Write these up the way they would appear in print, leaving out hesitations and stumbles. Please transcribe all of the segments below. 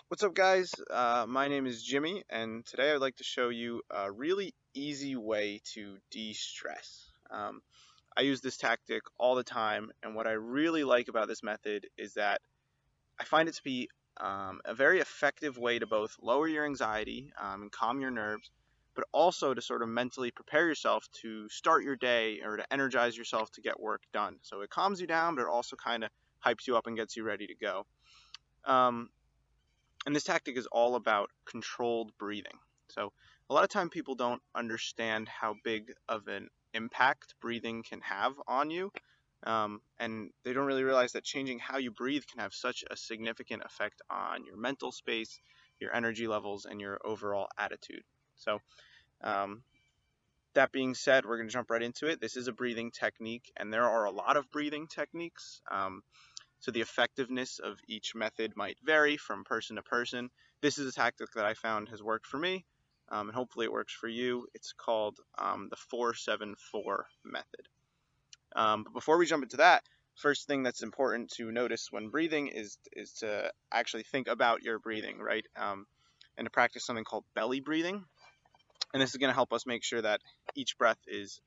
What's up, guys? My name is Jimmy, and today I'd like to show you a really easy way to de-stress. I use this tactic all the time, and what I really like about this method is that I find it to be a very effective way to both lower your anxiety and calm your nerves, but also to sort of mentally prepare yourself to start your day or to energize yourself to get work done. So it calms you down, but it also kind of hypes you up and gets you ready to go. Um, and this tactic is all about controlled breathing. So a lot of time people don't understand how big of an impact breathing can have on you. And they don't really realize that changing how you breathe can have such a significant effect on your mental space, your energy levels, and your overall attitude. So um, that being said, we're going to jump right into it. This is a breathing technique, and there are a lot of breathing techniques. So the effectiveness of each method might vary from person to person. This is a tactic that I found has worked for me, and hopefully it works for you. It's called the 4-7-4 method. But before we jump into that, first thing that's important to notice when breathing is to actually think about your breathing, right? And to practice something called belly breathing. And this is going to help us make sure that each breath is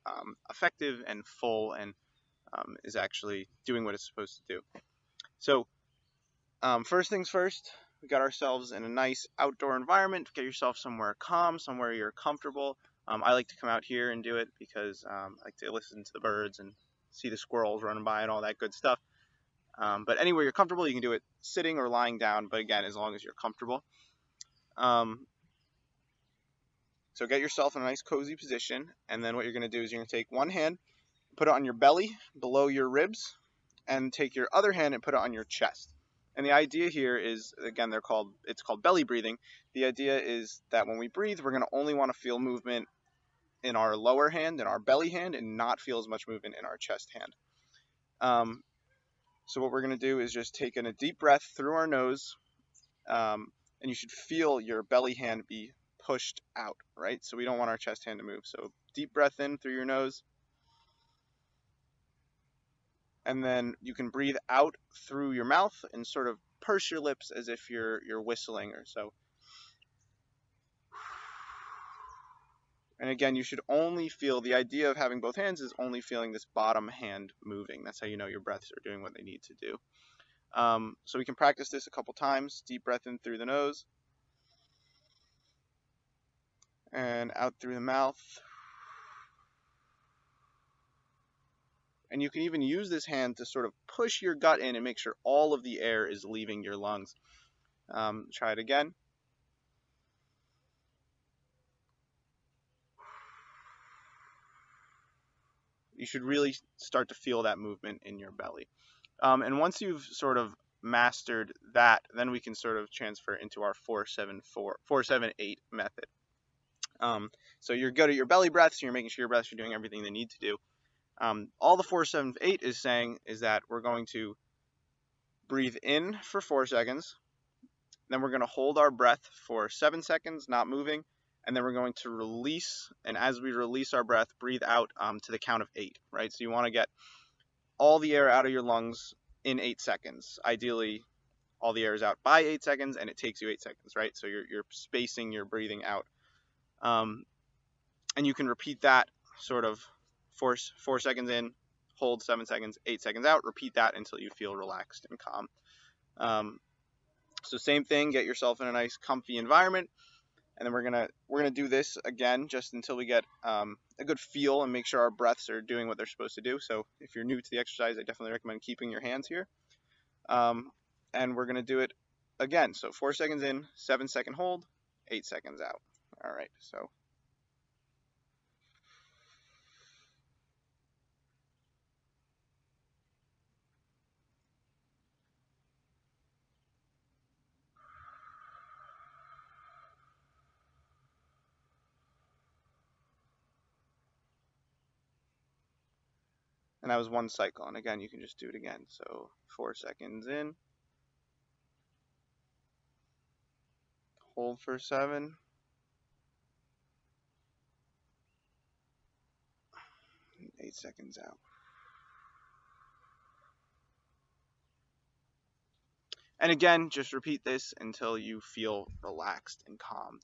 effective and full and is actually doing what it's supposed to do. So first things first, we got ourselves in a nice outdoor environment. Get yourself somewhere calm, somewhere you're comfortable. I like to come out here and do it because I like to listen to the birds and see the squirrels running by and all that good stuff. But anywhere you're comfortable, you can do it sitting or lying down, but again, as long as you're comfortable. So get yourself in a nice cozy position, and then what you're going to do is you're going to take one hand, put it on your belly below your ribs, and take your other hand and put it on your chest. And the idea here is, again, it's called belly breathing. The idea is that when we breathe, we're going to only want to feel movement in our lower hand, in our belly hand, and not feel as much movement in our chest hand. So what we're going to do is just take in a deep breath through our nose, and you should feel your belly hand be pushed out, right? So we don't want our chest hand to move. So deep breath in through your nose, and then you can breathe out through your mouth and sort of purse your lips as if you're whistling or so. And again, you should only feel, the idea of having both hands is only feeling this bottom hand moving. That's how you know your breaths are doing what they need to do. So we can practice this a couple times. Deep breath in through the nose and out through the mouth. And you can even use this hand to sort of push your gut in and make sure all of the air is leaving your lungs. Try it again. You should really start to feel that movement in your belly. And once you've sort of mastered that, then we can sort of transfer into our 4-7-8 method. So you're good at your belly breaths, you're making sure your breaths are doing everything they need to do. All the 4-7-8 is saying is that we're going to breathe in for 4 seconds, then we're going to hold our breath for 7 seconds, not moving, and then we're going to release, and as we release our breath, breathe out to the count of 8, right? So you want to get all the air out of your lungs in 8 seconds. Ideally, all the air is out by 8 seconds, and it takes you 8 seconds, right? So you're spacing your breathing out. And you can repeat that sort of 4 seconds in, hold 7 seconds, 8 seconds out, repeat that until you feel relaxed and calm. So same thing, get yourself in a nice comfy environment, and then we're gonna do this again just until we get a good feel and make sure our breaths are doing what they're supposed to do. So if you're new to the exercise, I definitely recommend keeping your hands here. And we're gonna do it again. So 4 seconds in, 7-second hold, 8 seconds out. All right, so. And that was one cycle. And again, you can just do it again. So 4 seconds in, hold for 7, 8 seconds out. And again, just repeat this until you feel relaxed and calmed.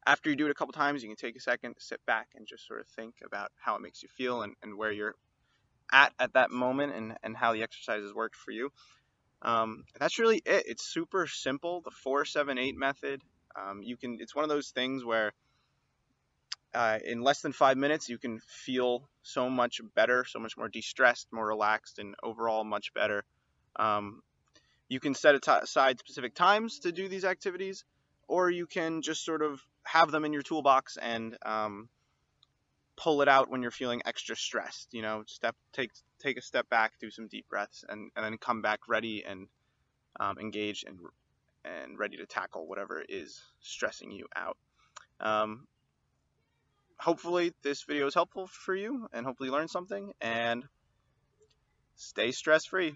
After you do it a couple times, you can take a second, sit back, and just sort of think about how it makes you feel, and where you're at that moment, and how the exercises worked for you. That's really it. It's super simple. The 4-7-8 method. It's one of those things where in less than 5 minutes you can feel so much better, so much more de-stressed, more relaxed, and overall much better. Um, you can set aside specific times to do these activities, or you can just sort of have them in your toolbox and pull it out when you're feeling extra stressed. Take a step back, do some deep breaths, and then come back ready and engaged and ready to tackle whatever is stressing you out. Um, Hopefully this video is helpful for you, and hopefully you learned something, and stay stress free.